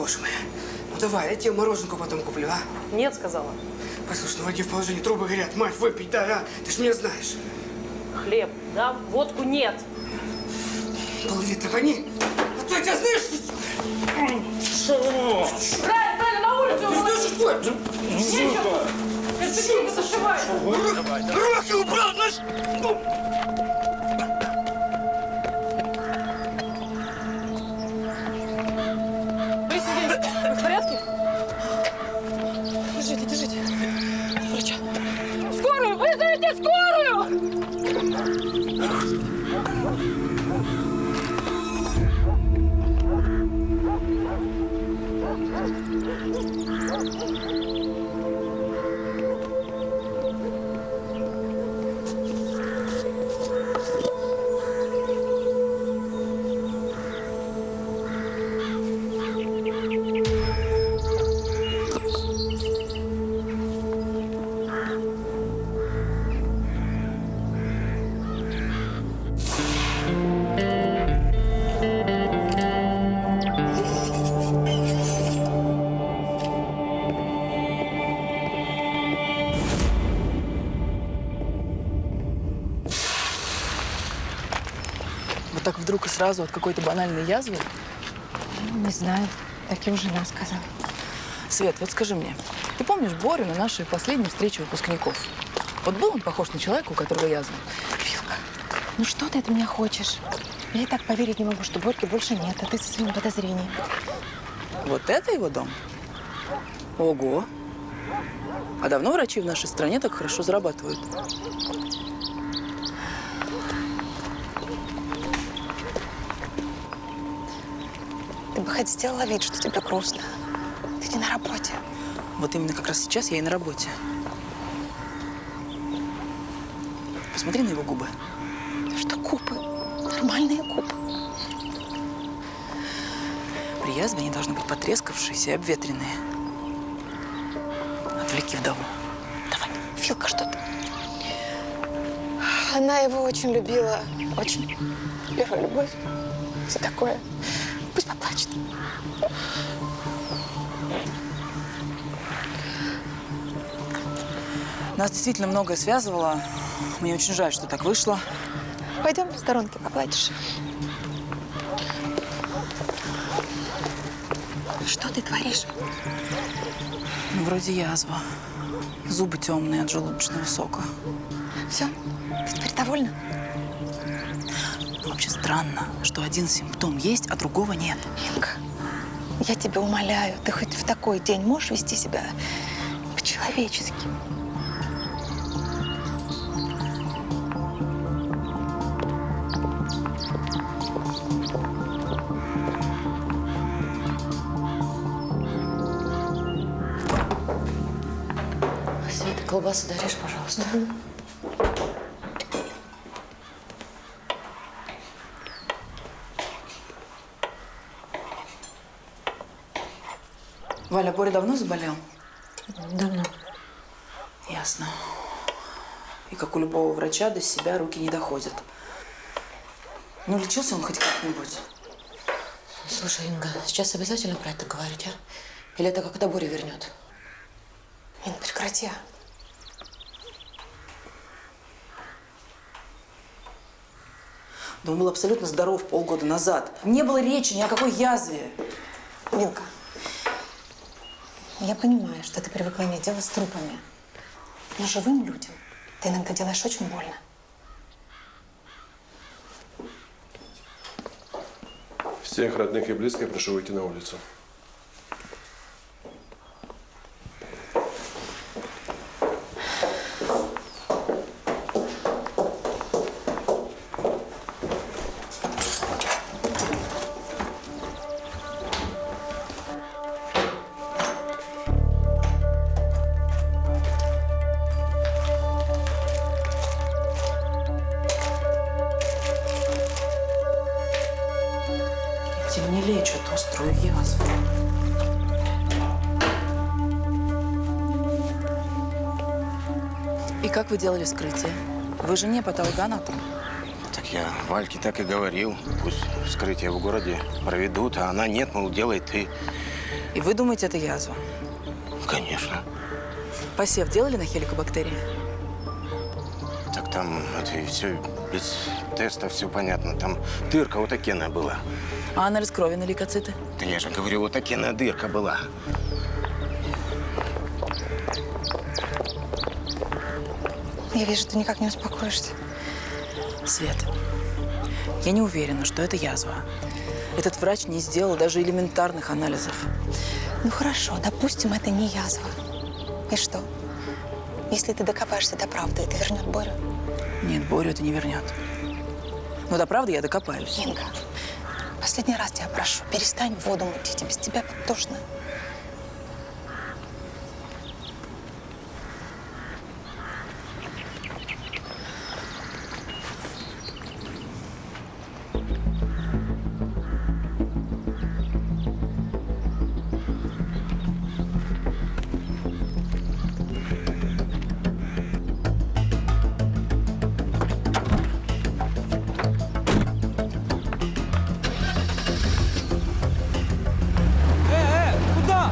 Дорогуша моя, ну давай, я тебе мороженку потом куплю, а? Нет, сказала. Послушай, ну войди в положение, трубы горят, мать, выпить, да, а? Ты ж меня знаешь. Хлеб, да? Водку нет. Пол-литра гони. А то я тебя знаешь... Правильно, на улицу! Ты знаешь, что это? Нечего! Перспектива зашивается! Руки убрал, знаешь? Борис Евгеньевич, вы в порядке? Держите, держите. Врача. Скорую! Вызовите скорую! Вот так вдруг и сразу от какой-то банальной язвы? Не знаю. Так и жена сказала. Свет, вот скажи мне, ты помнишь Борю на нашей последней встрече выпускников? Вот был он похож на человека, у которого язва? Вилка, ну что ты от меня хочешь? Я и так поверить не могу, что Борьки больше нет, а ты со своими подозрениями. Вот это его дом? Ого! А давно врачи в нашей стране так хорошо зарабатывают? Ты бы хоть сделала вид, что тебе грустно. Ты не на работе. Вот именно как раз сейчас я и на работе. Посмотри на его губы. Что губы? Нормальные губы. При язве они должны быть потрескавшиеся и обветренные. Отвлеки вдову. Давай. Вилка, что ты? Она его очень любила. Очень. Первая любовь. Все такое. Пусть поплачет. Нас действительно многое связывало. Мне очень жаль, что так вышло. Пойдем в сторонке поплачешь. Что ты творишь? Ну, вроде язва. Зубы темные от желудочного сока. Все? Ты теперь довольна? Вообще странно, что один симптом есть, а другого нет. Инга, я тебя умоляю, ты хоть в такой день можешь вести себя по-человечески? Света, колбасу дорежь, пожалуйста. Валя, Боря давно заболел? Давно. Ясно. И как у любого врача, до себя руки не доходят. Ну, лечился он хоть как-нибудь? Слушай, Инга, сейчас обязательно про это говорить, а? Или это когда Боря вернет? Ин, прекрати. Да он был абсолютно здоров полгода назад. Не было речи ни о какой язве. Вилка, я понимаю, что ты привыкла иметь дело с трупами. Но живым людям ты иногда делаешь очень больно. Всех родных и близких прошу выйти на улицу. Этим не лечат острую язву. И как вы делали вскрытие? Вы же не патологоанатом. Так я Вальке так и говорил. Пусть вскрытие в городе проведут, а она нет, мол, делай ты. И вы думаете, это язва? Конечно. Посев делали на хеликобактерии? Так там это и все без теста, все понятно. Там дырка вот такая была. А анализ крови на лейкоциты? Да я же говорю, вот такая дырка была. Я вижу, ты никак не успокоишься. Свет, я не уверена, что это язва. Этот врач не сделал даже элементарных анализов. Ну хорошо, допустим, это не язва. И что? Если ты докопаешься до правды, это вернет Борю? Нет, Борю это не вернет. Но до правды я докопаюсь. Инга, последний раз тебя прошу, перестань воду мутить, без тебя тошно. Куда?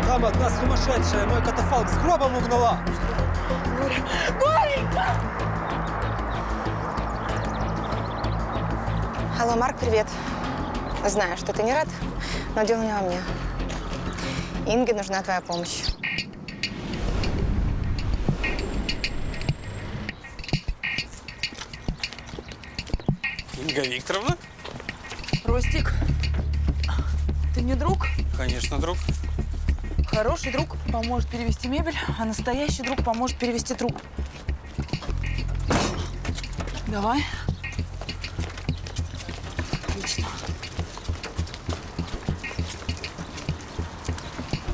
Там одна сумасшедшая мой катафалк с гробом угнала. Алло, Марк, привет. Знаю, что ты не рад, но дело не во мне. Инге нужна твоя помощь. Инга Викторовна? Ростик, ты мне друг? Конечно, друг. Хороший друг поможет перевести мебель, а настоящий друг поможет перевести труп. Давай. Отлично.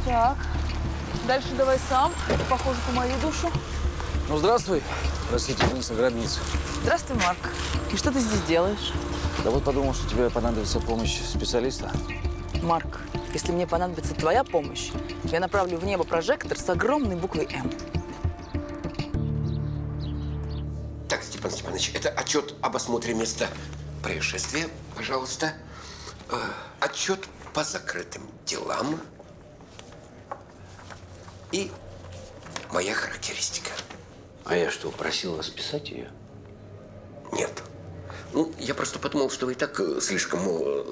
Так, дальше давай сам. Это похоже по мою душу. Ну, здравствуй, растительница гробница. Здравствуй, Марк. И что ты здесь делаешь? Да вот подумал, что тебе понадобится помощь специалиста. Марк, если мне понадобится твоя помощь, я направлю в небо прожектор с огромной буквой «М». Так, Степан Степанович, это отчет об осмотре места происшествия, пожалуйста. Отчет по закрытым делам. И моя характеристика. А я что, просил вас писать ее? Нет. Ну, я просто подумал, что вы и так слишком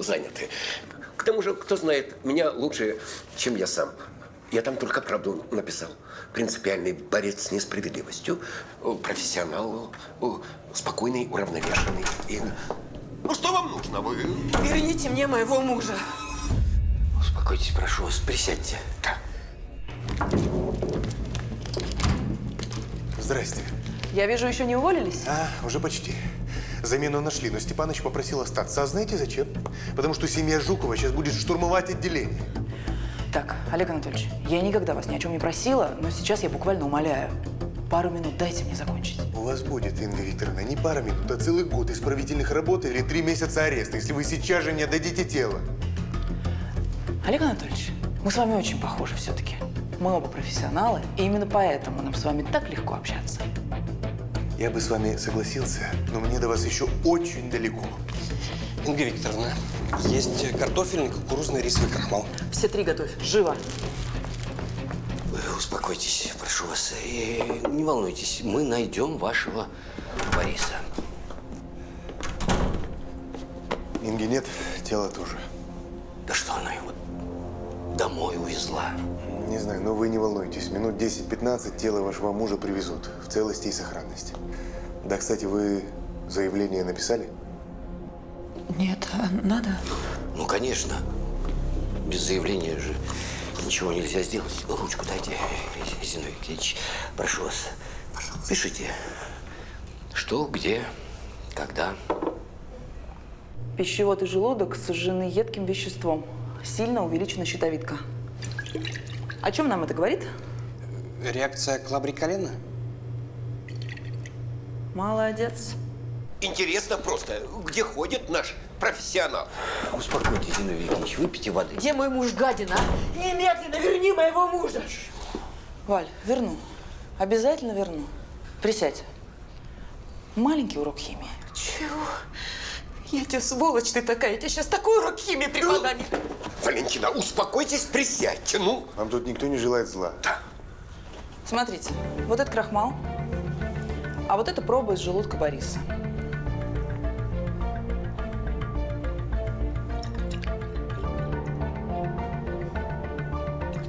заняты. К тому же, кто знает меня лучше, чем я сам. Я там только правду написал. Принципиальный борец с несправедливостью, профессионал, спокойный, уравновешенный. И... Ну, что вам нужно? Вы... Верните мне моего мужа. Успокойтесь, прошу вас, присядьте. Да. Здрасте. Я вижу, еще не уволились? Уже почти. Замену нашли, но Степаныч попросил остаться. А знаете зачем? Потому что семья Жукова сейчас будет штурмовать отделение. Так, Олег Анатольевич, я никогда вас ни о чем не просила, но сейчас я буквально умоляю. Пару минут дайте мне закончить. У вас будет, Инга Викторовна, не пара минут, а целый год исправительных работ или 3 месяца ареста, если вы сейчас же не отдадите тело. Олег Анатольевич, мы с вами очень похожи все-таки. Мы оба профессионалы, и именно поэтому нам с вами так легко общаться. Я бы с вами согласился, но мне до вас еще очень далеко. Инга Викторовна, есть картофельный, кукурузный, рисовый крахмал. Все 3 готовь. Живо. Вы успокойтесь, прошу вас. И не волнуйтесь, мы найдем вашего Бориса. Инги нет, тело тоже. Да что она его домой увезла? Не знаю, но вы не волнуйтесь. Минут 10-15 тело вашего мужа привезут в целости и сохранности. Да, кстати, вы заявление написали? Нет, а надо? Ну, конечно. Без заявления же ничего нельзя сделать. Ручку дайте, Зиновий Евгеньевич. Прошу вас, пишите. Что, где, когда. Пищевод и желудок сожжены едким веществом. Сильно увеличена щитовидка. О чем нам это говорит? Реакция клабриколена? Молодец. Интересно просто, где ходит наш профессионал? Успокойтесь, Зиновий Евгеньевич, выпейте воды. Где мой муж, гадина? Немедленно верни моего мужа! Валь, верну. Обязательно верну. Присядь. Маленький урок химии. Чего? Я тебе, сволочь ты такая, я тебе сейчас такую урок химии преподам. Валентина, успокойтесь, присядьте, ну. Вам тут никто не желает зла. Да. Смотрите, вот это крахмал, а вот это проба из желудка Бориса.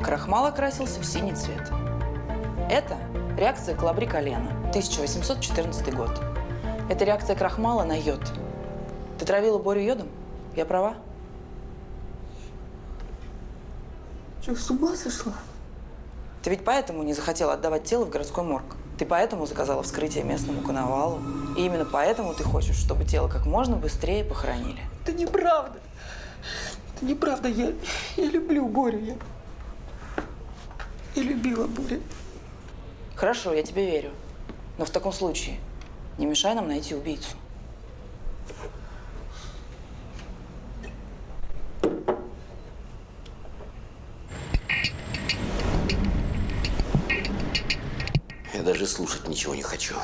Крахмал окрасился в синий цвет. Это реакция Калабри-Колена, 1814 год. Это реакция крахмала на йод. Ты травила Борю йодом? Я права? Что, с ума сошла? Ты ведь поэтому не захотела отдавать тело в городской морг. Ты поэтому заказала вскрытие местному коновалу. И именно поэтому ты хочешь, чтобы тело как можно быстрее похоронили. Это неправда. Это неправда. Я люблю Борю. Я любила Борю. Хорошо, я тебе верю. Но в таком случае не мешай нам найти убийцу. Я даже слушать ничего не хочу.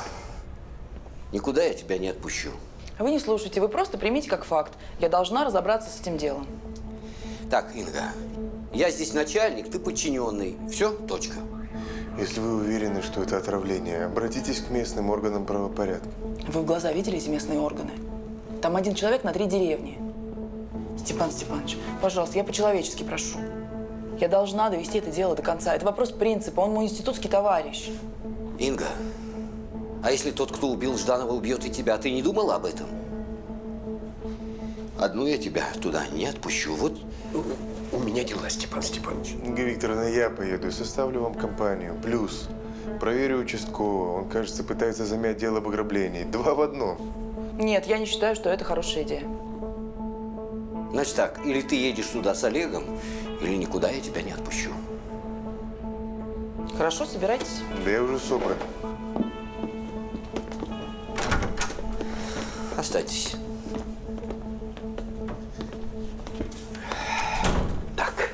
Никуда я тебя не отпущу. Вы не слушайте, вы просто примите как факт. Я должна разобраться с этим делом. Так, Инга, я здесь начальник, ты подчиненный. Все, точка. Если вы уверены, что это отравление, обратитесь к местным органам правопорядка. Вы в глаза видели эти местные органы? Там один человек на 3 деревни. Степан Степанович, пожалуйста, я по-человечески прошу. Я должна довести это дело до конца. Это вопрос принципа, он мой институтский товарищ. Инга, а если тот, кто убил Жданова, убьет и тебя, ты не думала об этом? Одну я тебя туда не отпущу. Вот. У меня дела, Степан Степанович. Инга Викторовна, я поеду и составлю вам компанию. Плюс проверю участкового. Он, кажется, пытается замять дело об ограблении. 2 в 1. Нет, я не считаю, что это хорошая идея. Значит так, или ты едешь туда с Олегом, или никуда я тебя не отпущу. Хорошо, собирайтесь. Да я уже собран. Останьтесь. Так.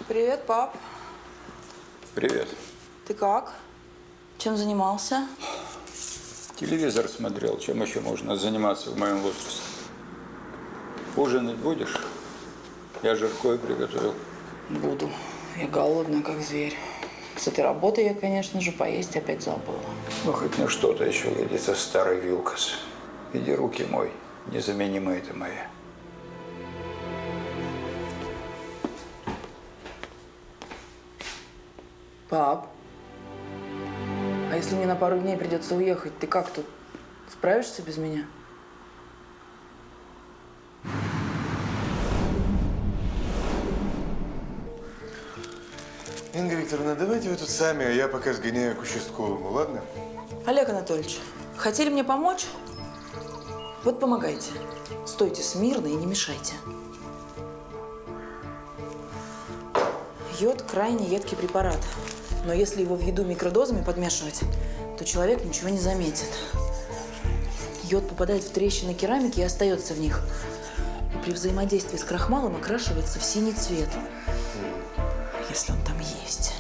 Привет, пап. Привет. Ты как? Чем занимался? Телевизор смотрел. Чем еще можно заниматься в моем возрасте? Ужинать будешь? Я жаркое приготовил. Буду. Я голодная, как зверь. С этой работы я, конечно же, поесть опять забыла. Ну, хоть на что-то еще годится старый Вилкас. Иди руки мой. Незаменимая ты моя. Пап, а если мне на пару дней придется уехать, ты как тут? Справишься без меня? Инга Викторовна, давайте вы тут сами, а я пока сгоняю к участковому, ладно? Олег Анатольевич, хотели мне помочь? Вот помогайте. Стойте смирно и не мешайте. Йод – крайне едкий препарат. Но если его в еду микродозами подмешивать, то человек ничего не заметит. Йод попадает в трещины керамики и остается в них. И при взаимодействии с крахмалом окрашивается в синий цвет. Если он там есть.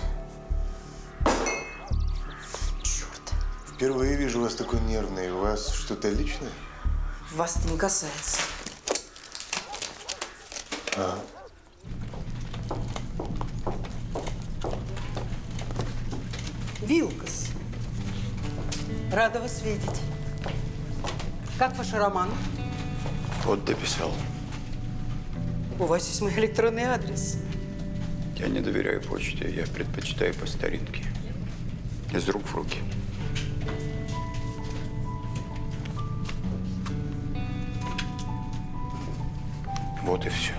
Черт. Впервые вижу вас такой нервный. У вас что-то личное? Вас это не касается. Ага. Вилкас. Рада вас видеть. Как ваш роман? Вот дописал. У вас есть мой электронный адрес. Я не доверяю почте. Я предпочитаю по старинке. Из рук в руки. Вот и все.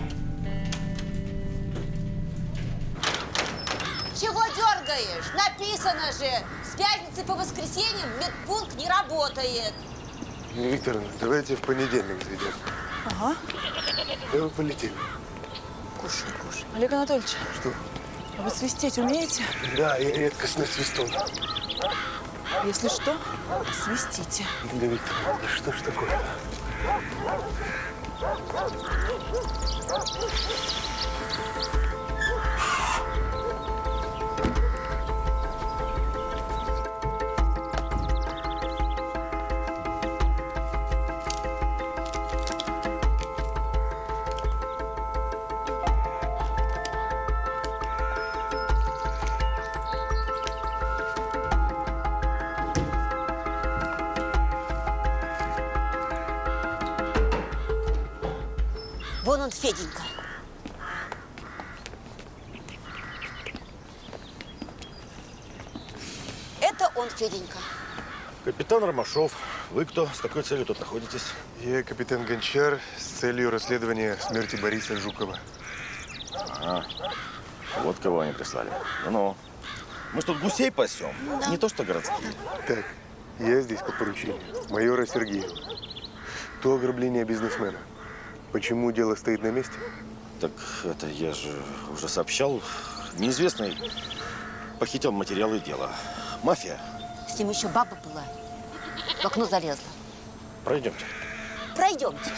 Чего дергаешь? Написано же, с пятницы по воскресеньям медпункт не работает. Инга Викторовна, давайте в понедельник заведем. Ага. Да вы полетели. Кушай, кушай. Олег Анатольевич. Что? А вы свистеть умеете? Да, я редкостный свистун. Если что, свистите. Инга Викторовна, да что ж такое? Вон он, Феденька. Это он, Феденька. Капитан Ромашов. Вы кто? С какой целью тут находитесь? Я капитан Гончар с целью расследования смерти Бориса Жукова. Ага. Вот кого они прислали. Ну, мы ж тут гусей пасем. Да. Не то что городские. Так, я здесь по поручению майора Сергеева. То ограбление бизнесмена. Почему дело стоит на месте? Так это я же уже сообщал. Неизвестный похитил материалы дела. Мафия. С ним еще баба была. В окно залезла. Пройдемте. Пройдемте.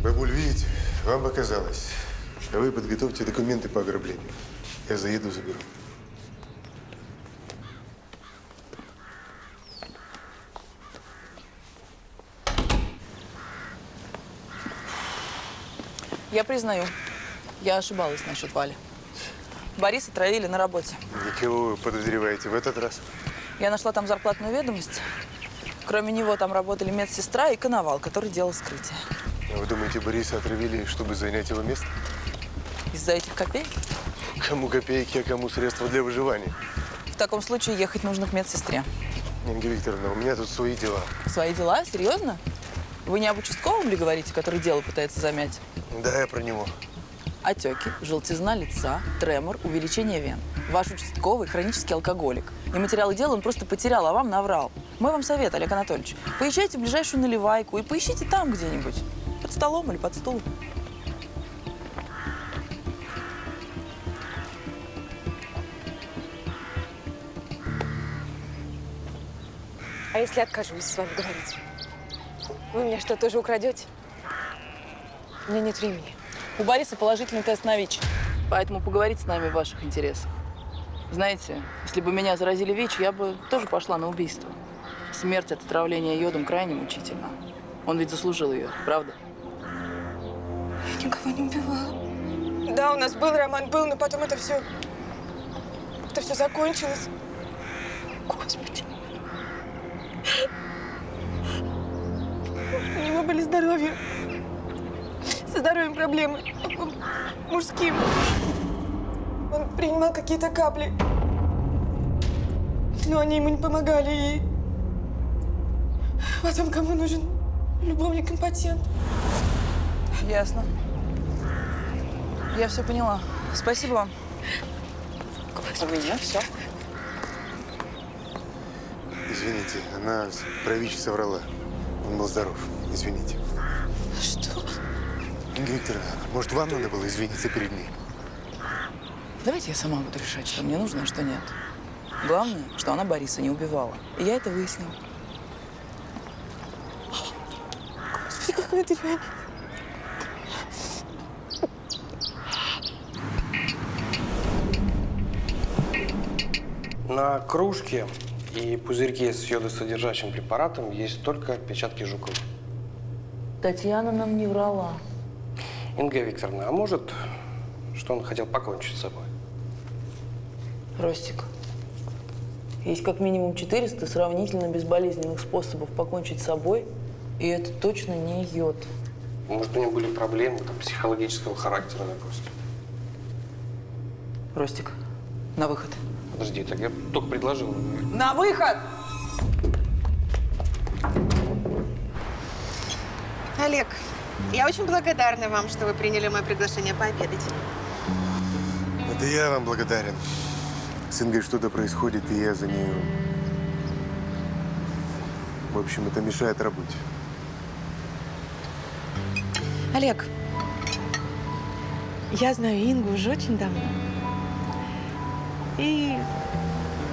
Бабуль, видите, вам показалось. А вы подготовьте документы по ограблению. Я заеду, заберу. Я признаю, я ошибалась насчет Вали. Бориса травили на работе. И кого вы подозреваете в этот раз? Я нашла там зарплатную ведомость. Кроме него там работали медсестра и коновал, который делал вскрытие. А вы думаете, Бориса отравили, чтобы занять его место? Из-за этих копеек? Кому копейки, а кому средства для выживания? В таком случае ехать нужно к медсестре. Инга Викторовна, у меня тут свои дела. Свои дела? Серьезно? Вы не об участковом ли говорите, который дело пытается замять? Да, я про него. Отеки, желтизна лица, тремор, увеличение вен. Ваш участковый хронический алкоголик. И материалы дела он просто потерял, а вам наврал. Мой вам совет, Олег Анатольевич. Поезжайте в ближайшую наливайку и поищите там где-нибудь. Под столом или под стулом. А если откажусь с вами говорить? Вы меня что, тоже украдете? У меня нет времени. У Бориса положительный тест на ВИЧ. Поэтому поговорить с нами в ваших интересах. Знаете, если бы меня заразили ВИЧ, я бы тоже пошла на убийство. Смерть от отравления йодом крайне мучительна. Он ведь заслужил ее, правда? Я никого не убивала. Да, у нас был роман, но потом это все закончилось. Господи. У него были со здоровьем проблемы. Мужским. Он принимал какие-то капли. Но они ему не помогали. И потом кому нужен любовник-импотент? Ясно. Я все поняла. Спасибо вам. У меня все. Извините, она про ВИЧ соврала. Он был здоров. Извините. Что? Инга Викторовна, может, вам надо было извиниться перед ней? Давайте я сама буду решать, что мне нужно, а что нет. Главное, что она Бориса не убивала. И я это выяснила. Господи, какая дрянь. На кружке И пузырьки с йодосодержащим препаратом есть только отпечатки Жукова. Татьяна нам не врала. Инга Викторовна, а может, что он хотел покончить с собой? Ростик, есть как минимум 400 сравнительно безболезненных способов покончить с собой, и это точно не йод. Может, у него были проблемы там, психологического характера, допустим. Ростик, на выход. Подожди, так я только предложил. На выход! Олег, я очень благодарна вам, что вы приняли мое приглашение пообедать. Это я вам благодарен. С Ингой что-то происходит, и я за нее... В общем, это мешает работе. Олег, я знаю Ингу уже очень давно. И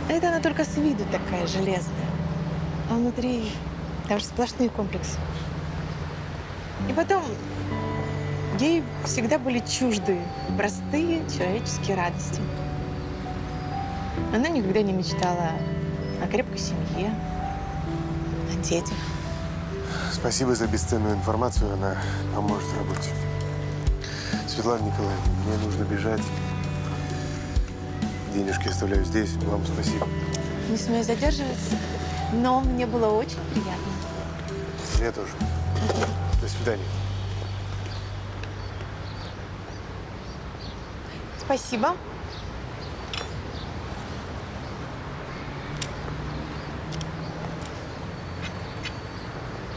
это она только с виду такая железная. А внутри там же сплошные комплексы. И потом, ей всегда были чужды простые человеческие радости. Она никогда не мечтала о крепкой семье, о детях. Спасибо за бесценную информацию, она поможет в работе. Светлана Николаевна, мне нужно бежать. Денежки оставляю здесь. Вам спасибо. Не смею задерживаться, но мне было очень приятно. Мне тоже. До свидания. Спасибо.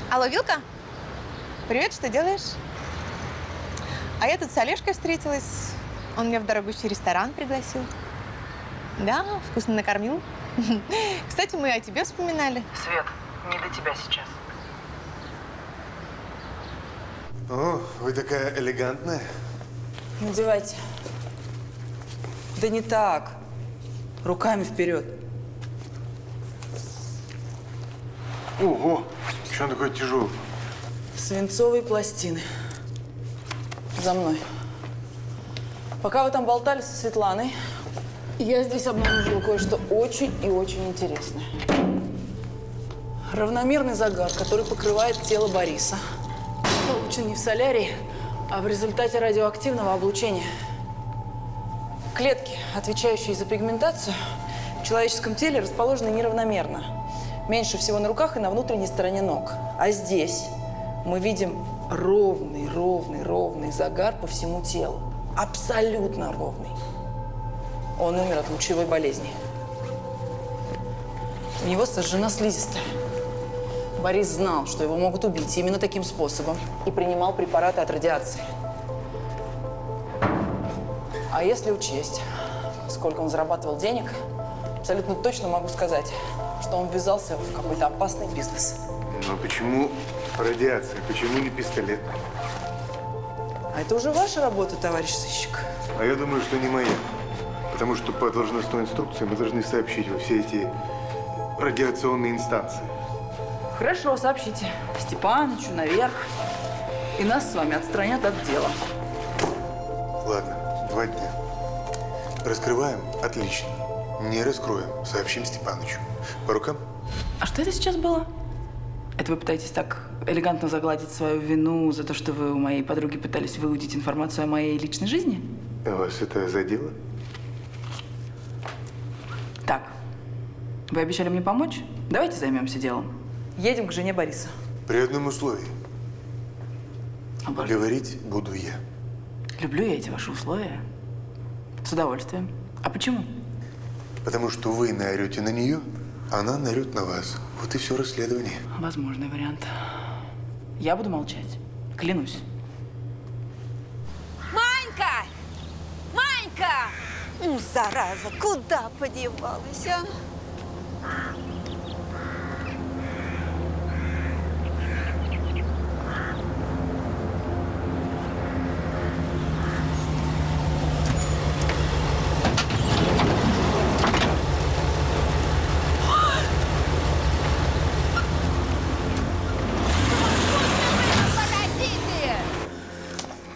Алло, Вилка? Привет, что делаешь? А я тут с Олежкой встретилась. Он меня в дорогущий ресторан пригласил. Да, вкусно накормил. Кстати, мы о тебе вспоминали. Свет, не до тебя сейчас. О, вы такая элегантная. Надевайте. Да не так. Руками вперед. Ого, что он такой тяжелый? Свинцовые пластины. За мной. Пока вы там болтали со Светланой, я здесь обнаружила кое-что очень и очень интересное. Равномерный загар, который покрывает тело Бориса, получен не в солярии, а в результате радиоактивного облучения. Клетки, отвечающие за пигментацию, в человеческом теле расположены неравномерно. Меньше всего на руках и на внутренней стороне ног. А здесь мы видим ровный загар по всему телу. Абсолютно ровный. Он умер от лучевой болезни. У него сожжена слизистая. Борис знал, что его могут убить именно таким способом и принимал препараты от радиации. А если учесть, сколько он зарабатывал денег, абсолютно точно могу сказать, что он ввязался в какой-то опасный бизнес. Но почему радиация? Почему не пистолет? А это уже ваша работа, товарищ сыщик. А я думаю, что не моя. Потому что по должностной инструкции мы должны сообщить во все эти радиационные инстанции. Хорошо, сообщите Степанычу наверх, и нас с вами отстранят от дела. Ладно, 2 дня. Раскрываем? Отлично. Не раскроем. Сообщим Степанычу. По рукам? А что это сейчас было? Это вы пытаетесь так элегантно загладить свою вину за то, что вы у моей подруги пытались выудить информацию о моей личной жизни? А вас это задело? Так, вы обещали мне помочь? Давайте займемся делом. Едем к жене Бориса. При одном условии. Обожаю. Говорить буду я. Люблю я эти ваши условия. С удовольствием. А почему? Потому что вы наорете на нее, она наорет на вас. Вот и все расследование. Возможный вариант. Я буду молчать. Клянусь. Манька! Манька! Зараза, куда подевалась, а?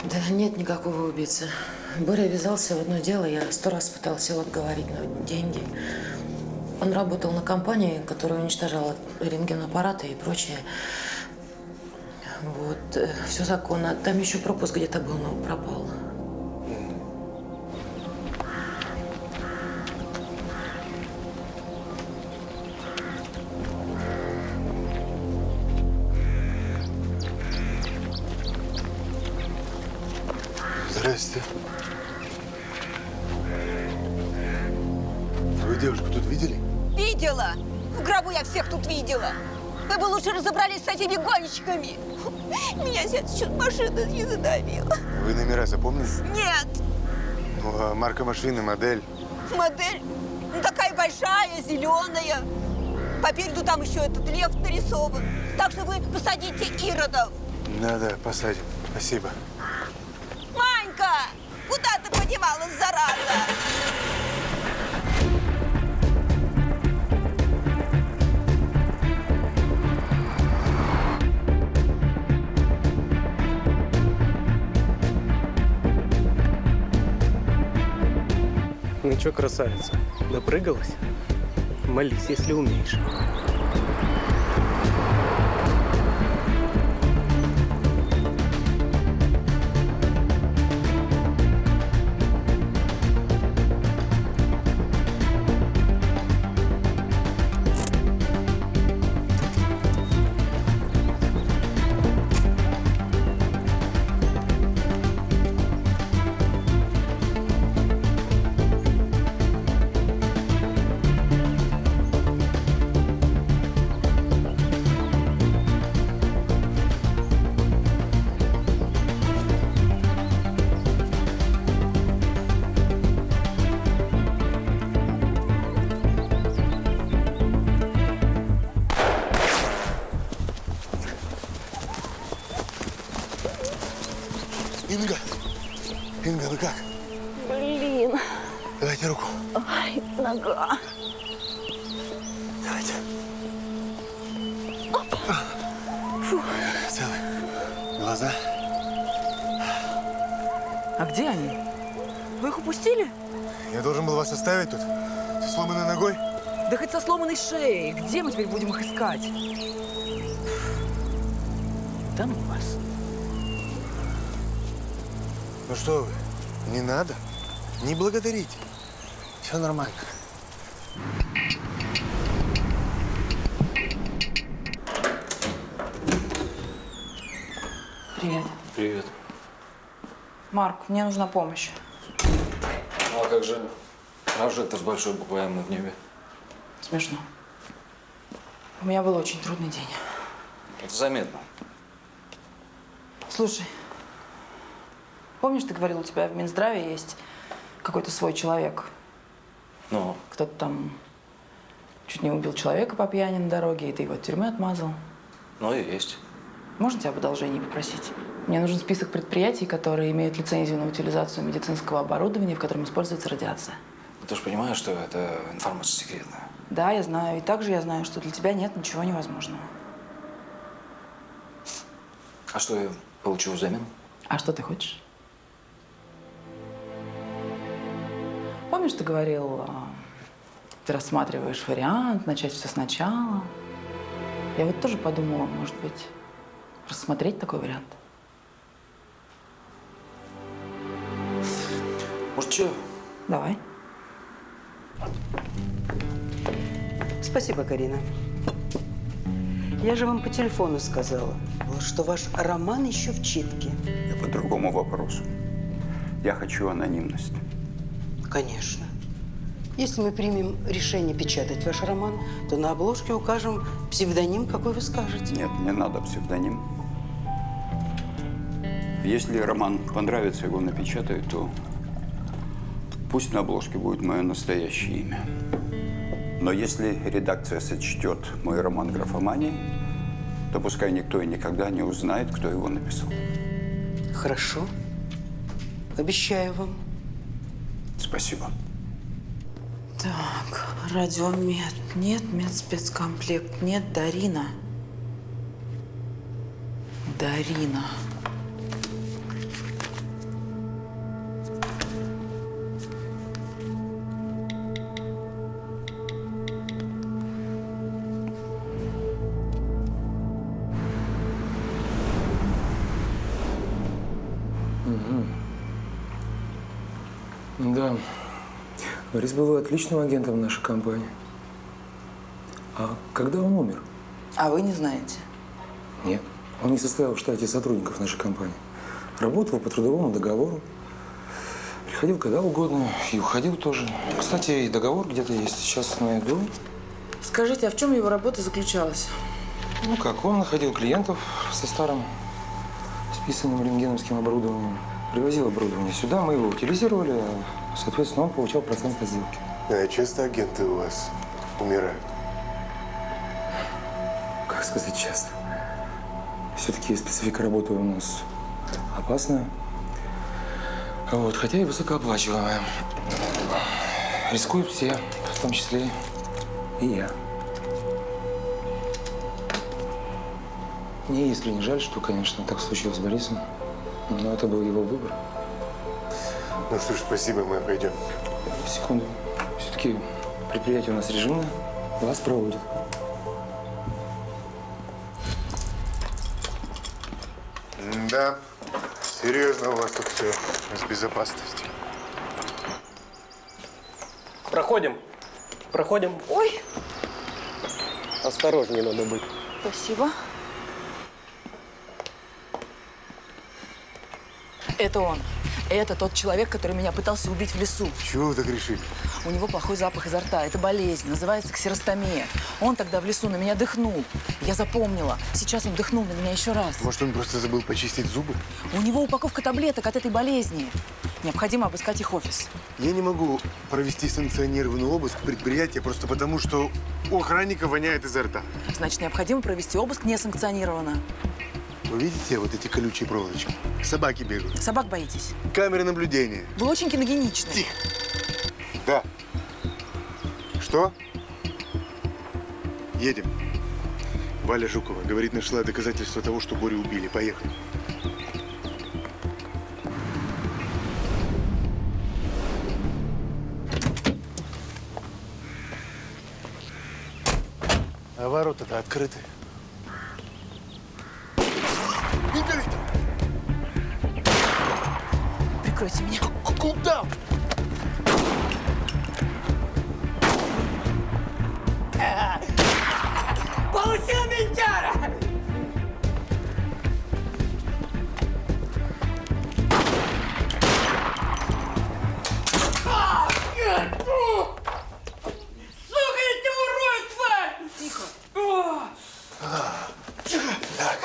Да нет никакого убийцы. Боря ввязался в одно дело, я 100 раз пытался его отговорить, но деньги... Он работал на компании, которая уничтожала рентгенаппараты и прочее. Вот, все законно. Там еще пропуск где-то был, но пропал. Здрасте. Вы девушку тут видели? Видела. В гробу я всех тут видела. Вы бы лучше разобрались с этими гонщиками. Меня сейчас чуть машина не задавила. Вы номера запомнили? Нет. Ну, а марка машины, модель? Модель ну, такая большая, зеленая. Попереду там еще этот лев нарисован. Так что вы посадите иродов. Да, посадим. Спасибо. Манька! Куда ты подевалась, зараза? Ну чё, красавица, допрыгалась? Молись, если умеешь. Инга, вы как? Блин. Давайте руку. Ай, нога. Давайте. Фу. Целый. Глаза. А где они? Вы их упустили? Я должен был вас оставить тут. Со сломанной ногой. Да хоть со сломанной шеей. Где мы теперь будем их искать? Да ну вас. Ну что вы, не надо. Не благодарите. Все нормально. Привет. Привет. Марк, мне нужна помощь. Ну а как же прожектор с большой буквы М в небе? Смешно. У меня был очень трудный день. Это заметно. Слушай, помнишь, ты говорил, у тебя в Минздраве есть какой-то свой человек? Ну? Кто-то там чуть не убил человека по пьяни на дороге, и ты его от тюрьмы отмазал. Ну и есть. Можно тебя об одолжении попросить? Мне нужен список предприятий, которые имеют лицензию на утилизацию медицинского оборудования, в котором используется радиация. Ты же понимаешь, что это информация секретная. Да, я знаю. И также я знаю, что для тебя нет ничего невозможного. А что я получу взамен? А что ты хочешь? Помнишь, ты говорил, ты рассматриваешь вариант, начать все сначала? Я вот тоже подумала, может быть, рассмотреть такой вариант. Может, что? Давай. Спасибо, Карина. Я же вам по телефону сказала, что ваш роман еще в читке. Я по другому вопросу. Я хочу анонимность. Конечно. Если мы примем решение печатать ваш роман, то на обложке укажем псевдоним, какой вы скажете. Нет, не надо псевдоним. Если роман понравится, его напечатают, то пусть на обложке будет мое настоящее имя. Но если редакция сочтет мой роман «Графомания», то пускай никто и никогда не узнает, кто его написал. Хорошо. Обещаю вам. Спасибо. Так, радиомед. Нет, медспецкомплект. Нет, Дарина. Дарина. Да. Борис был отличным агентом в нашей компании. А когда он умер? А вы не знаете? Нет. Он не состоял в штате сотрудников нашей компании. Работал по трудовому договору. Приходил когда угодно и уходил тоже. Кстати, и договор где-то есть. Сейчас найду. Скажите, а в чем его работа заключалась? Ну как, он находил клиентов со старым списанным рентгеновским оборудованием. Привозил оборудование сюда, мы его утилизировали, а, соответственно, он получал процент от сделки. А часто агенты у вас умирают? Как сказать часто? Все-таки специфика работы у нас опасная. Вот, хотя и высокооплачиваемая. Рискуют все, в том числе и я. Мне искренне жаль, что, конечно, так случилось с Борисом, но это был его выбор. Ну что ж, спасибо, мы пойдем. Секунду. Все-таки предприятие у нас режимное, вас проводят. Да, серьезно у вас тут все с безопасностью. Проходим. Проходим. Ой, Осторожнее надо быть. спасибо. Это он. Это тот человек, который меня пытался убить в лесу. Чего вы так решили? У него плохой запах изо рта. Это болезнь. Называется ксеростомия. Он тогда в лесу на меня дыхнул. Я запомнила. Сейчас он дыхнул на меня еще раз. Может, он просто забыл почистить зубы? У него упаковка таблеток от этой болезни. Необходимо обыскать их офис. Я не могу провести санкционированный обыск предприятия просто потому, что у охранника воняет изо рта. Значит, необходимо провести обыск несанкционированно. Вы видите вот эти колючие проволочки? Собаки бегают. Собак боитесь? Камеры наблюдения. Вы очень киногеничны. Тихо. Да. Что? Едем. Валя Жукова говорит, нашла доказательства того, что Борю убили. Поехали. А ворота-то открыты. Прикройте меня. Куда? Получил ментяра! Сука, я тебя урою, тварь! Тихо. Так.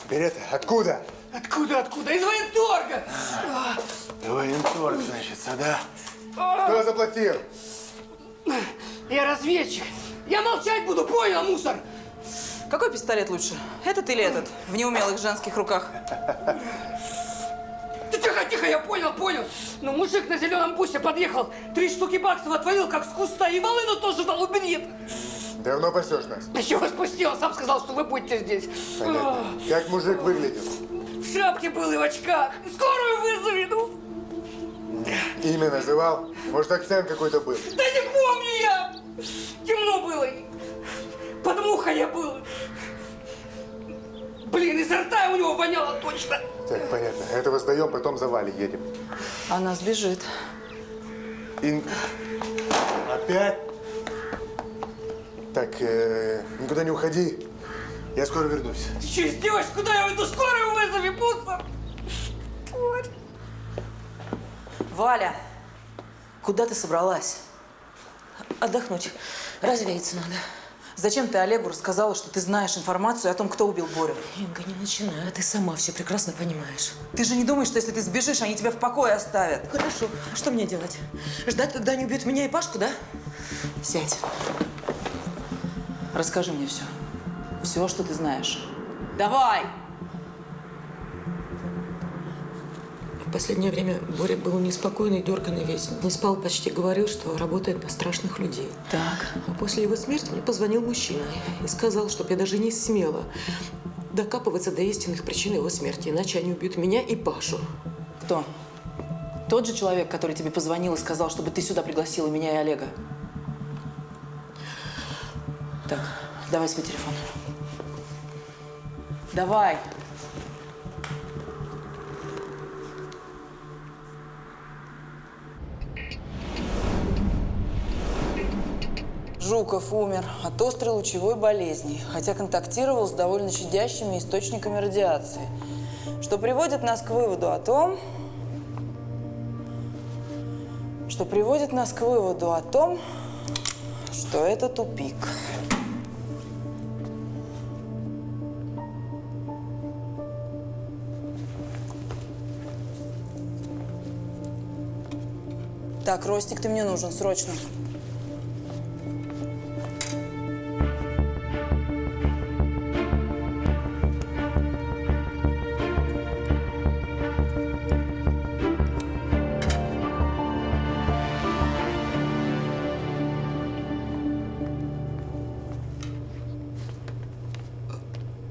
Теперь это, откуда? Откуда? Из военторга! Военторг, значит, да? Кто заплатил? Я разведчик. Я молчать буду, понял, мусор? Какой пистолет лучше? Этот или этот? В неумелых женских руках. Ты тихо, я понял. Но мужик на зеленом бусе подъехал, 3 штуки баксов отвалил, как с куста, и волыну тоже дал, уберет. Давно пасешь нас? Да чего спустил, сам сказал, что вы будете здесь. Понятно. Как мужик выглядел? В шапке был и в очках. Скорую вызови, ну. Имя называл? Может, акцент какой-то был? Да не помню я. Темно было. Под мухой я был. Блин, изо рта у него воняло точно. Так, понятно. Этого сдаем, потом за Валей едем. Она сбежит. Опять? Так, никуда не уходи. Я скоро вернусь. Ты что, издеваешься? Куда я уйду? Скорую вызови, мусор. Тварь. Валя, куда ты собралась? Отдохнуть. Развеяться надо. Зачем ты Олегу рассказала, что ты знаешь информацию о том, кто убил Борю? Инга, не начинай. Ты сама все прекрасно понимаешь. Ты же не думаешь, что если ты сбежишь, они тебя в покое оставят? Хорошо. А что мне делать? Ждать, когда они убьют меня и Пашку, да? Сядь. Расскажи мне все. Все, что ты знаешь. Давай! В последнее время Боря был неспокойный, дерганный весь. Не спал, почти говорил, что работает на страшных людей. Так. А после его смерти мне позвонил мужчина и сказал, чтобы я даже не смела докапываться до истинных причин его смерти, иначе они убьют меня и Пашу. Кто? Тот же человек, который тебе позвонил и сказал, чтобы ты сюда пригласила меня и Олега? Так, давай свой телефон. Давай. Жуков умер от острой лучевой болезни, хотя контактировал с довольно щадящими источниками радиации, что приводит нас к выводу о том, что это тупик. Так, Ростик, ты мне нужен срочно.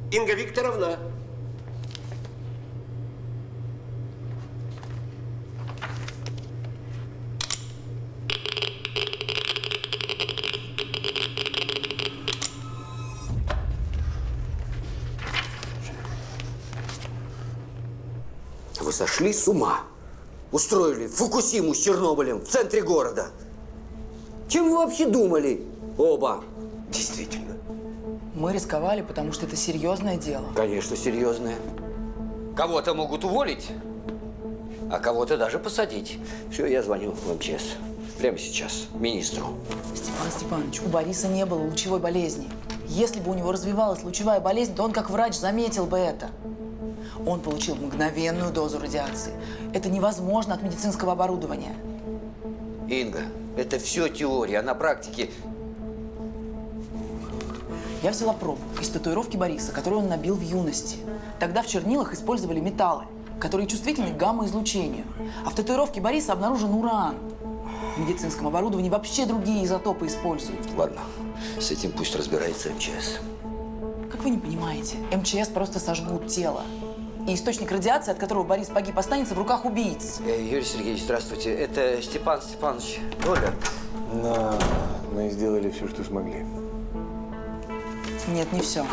Инга Викторовна. Вы сошли с ума? Устроили Фукусиму с Чернобылем в центре города. Чем вы вообще думали? Оба. Действительно. Мы рисковали, потому что это серьезное дело. Конечно, серьезное. Кого-то могут уволить, а кого-то даже посадить. Все, я звоню в МЧС. Прямо сейчас. Министру. Степан Степанович, у Бориса не было лучевой болезни. Если бы у него развивалась лучевая болезнь, то он как врач заметил бы это. Он получил мгновенную дозу радиации. Это невозможно от медицинского оборудования. Инга, это все теория, а на практике… Я взяла пробу из татуировки Бориса, которую он набил в юности. Тогда в чернилах использовали металлы, которые чувствительны к гамма-излучению. А в татуировке Бориса обнаружен уран. В медицинском оборудовании вообще другие изотопы используют. Ладно, с этим пусть разбирается МЧС. Как вы не понимаете, МЧС просто сожгут тело. И источник радиации, от которого Борис погиб, останется в руках убийц. Юрий Сергеевич, здравствуйте. Это Степан Степанович. Оля. Да, мы сделали все, что смогли. Нет, не все.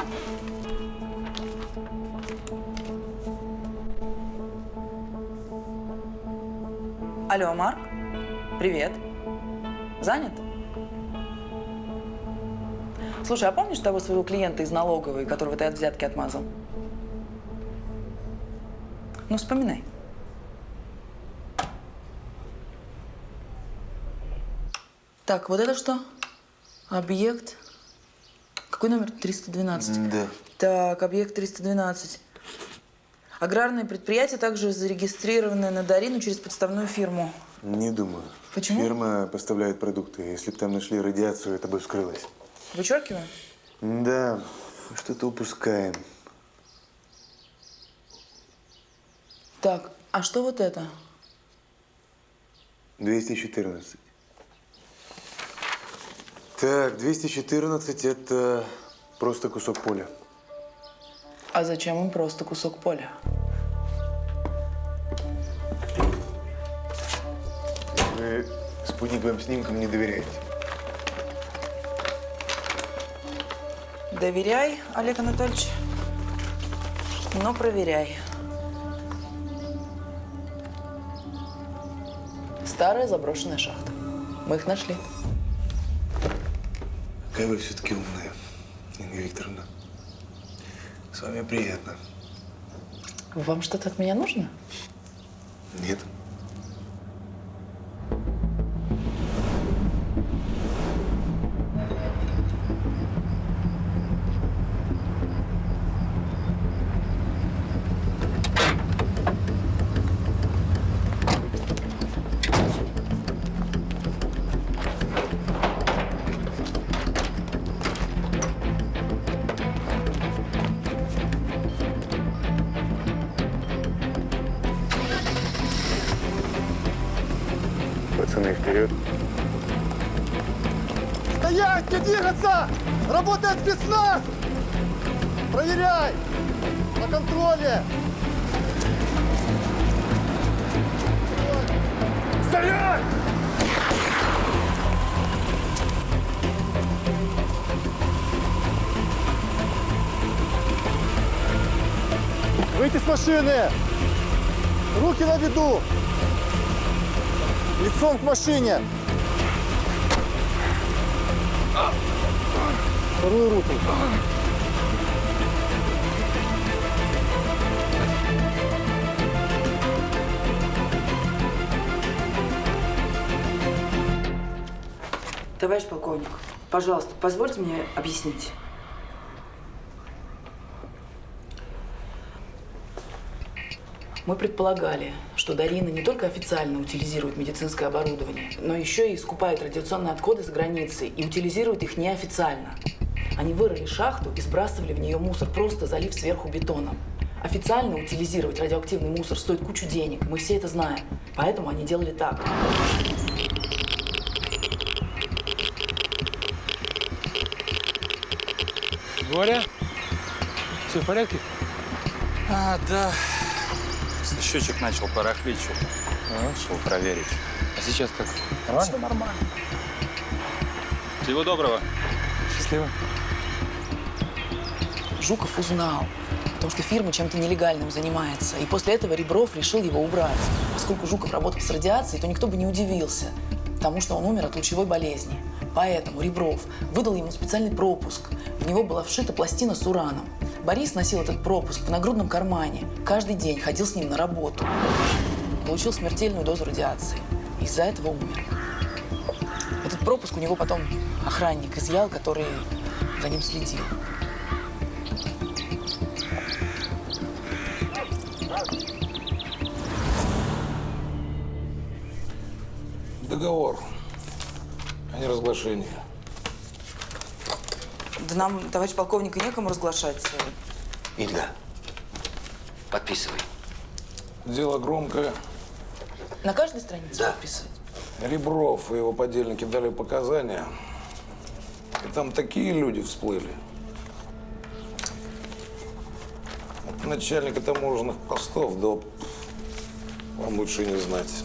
Алло, Марк? Привет. Занят? Слушай, а помнишь того своего клиента из налоговой, которого ты от взятки отмазал? Ну, вспоминай. Так, вот это что? Объект. Какой номер? 312? Да. Так, объект 312. Аграрное предприятие также зарегистрированное на Дарину через подставную фирму. Не думаю. Почему? Фирма поставляет продукты. Если бы там нашли радиацию, это бы вскрылось. Вычеркиваю? Да, что-то упускаем. Так, а что вот это? 214. Так, 214 – это просто кусок поля. А зачем им просто кусок поля? Вы спутниковым снимкам не доверяете. Доверяй, Олег Анатольевич, но проверяй. Старая заброшенная шахта. Мы их нашли. Какая вы все-таки умная, Инга Викторовна. С вами приятно. Вам что-то от меня нужно? Нет. Пацаны, вперед. Стоять, не двигаться! Работает спецназ! Проверяй! На контроле! Стоять! Выйти с машины! Руки на виду! Лицом к машине! Вторую руку. Товарищ полковник, пожалуйста, позвольте мне объяснить. Мы предполагали, что Дарина не только официально утилизирует медицинское оборудование, но еще и скупает радиационные отходы за границей и утилизирует их неофициально. Они вырыли шахту и сбрасывали в нее мусор, просто залив сверху бетоном. Официально утилизировать радиоактивный мусор стоит кучу денег, мы все это знаем. Поэтому они делали так. Боря, все в порядке? Да. Счетчик начал барахлить. Решил проверить. А сейчас как? Нормально? Все нормально. Всего доброго. Счастливо. Жуков узнал о том, что фирма чем-то нелегальным занимается. И после этого Ребров решил его убрать. Поскольку Жуков работал с радиацией, то никто бы не удивился, потому что он умер от лучевой болезни. Поэтому Ребров выдал ему специальный пропуск. В него была вшита пластина с ураном. Борис носил этот пропуск в нагрудном кармане. Каждый день ходил с ним на работу. Получил смертельную дозу радиации. Из-за этого умер. Этот пропуск у него потом охранник изъял, который за ним следил. Договор о неразглашении. Да нам, товарищ полковник, и некому разглашать. Илья, подписывай. Дело громкое. На каждой странице подписывать? Ребров и его подельники дали показания. И там такие люди всплыли. От начальника таможенных постов до... Вам лучше не знать.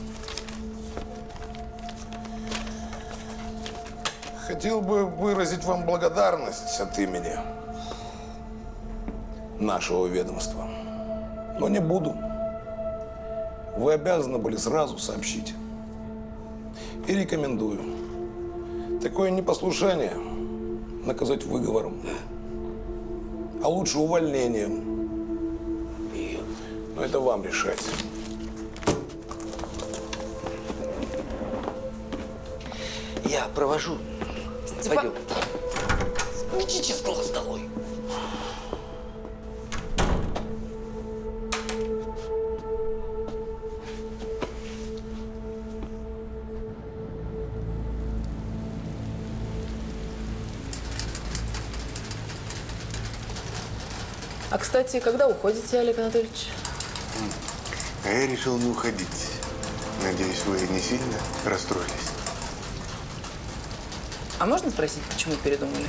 Хотел бы выразить вам благодарность от имени нашего ведомства. Но не буду. Вы обязаны были сразу сообщить. И рекомендую такое непослушание наказать выговором, а лучше увольнением. Но это вам решать. Я провожу. Пойдем. Идите в класс долой. А, кстати, когда уходите, Олег Анатольевич? А я решил не уходить. Надеюсь, вы не сильно расстроились. А можно спросить, почему передумали?